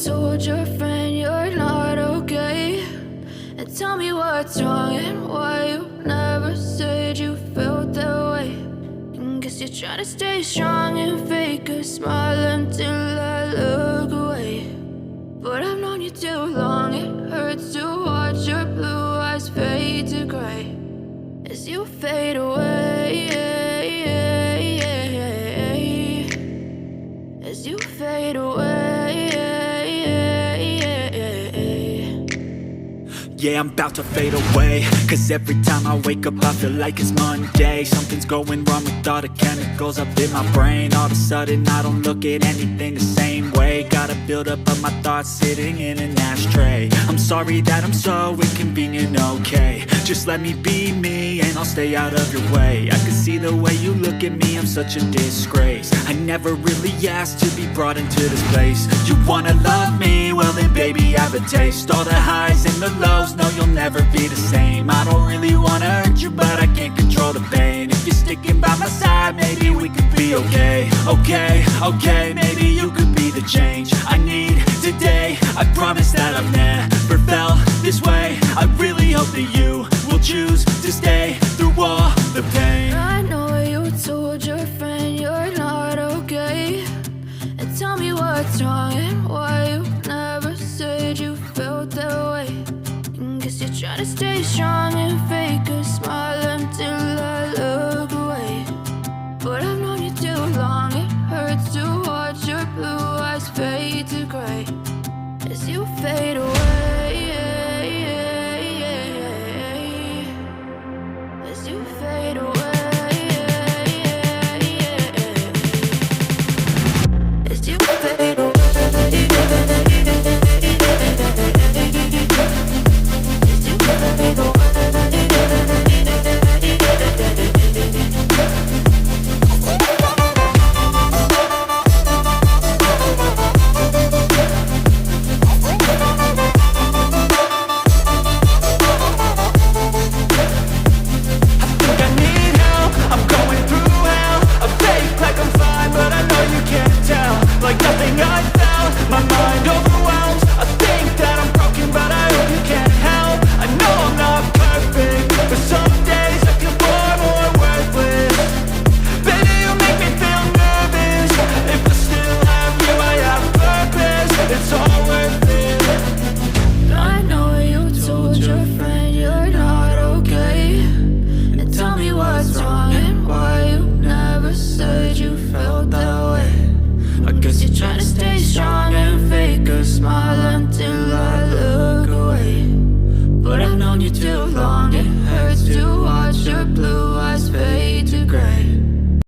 told your friend you're not okay? And tell me what's wrong and why you never said you felt that way. And guess you're trying to stay strong and fake a smile until I look away. But I've known you too long, it hurts to watch your blue eyes fade to gray as you fade away, as you fade away. Yeah, I'm about to fade away, cause every time I wake up I feel like it's Monday. Something's going wrong with all the chemicals up in my brain. All of a sudden I don't look at anything the same way. Gotta build up of my thoughts sitting in an ashtray. I'm sorry that I'm so inconvenient, okay? Just let me be me and I'll stay out of your way. I can see the way you look at me, I'm such a disgrace. I never really asked to be brought into this place. You wanna love me? Well then baby I have a taste. All the highs and the lows, no you'll never be the same. I don't really wanna hurt you but I can't control the pain. If you're sticking by my side maybe we could be okay. Okay, maybe you could be the change I need today. I promise that I've never felt this way. I really hope that you will choose to stay through all the pain. I know you told your friend you're not okay. And tell me what's wrong and why you never said you felt that way. And guess you're trying to stay strong and fake a smile until I look away. But I've known you too long, it hurts to watch your blue eyes fade to gray as you fade away, as you fade away, as you fade away. Smile until I look away. But I've known you too long, it hurts to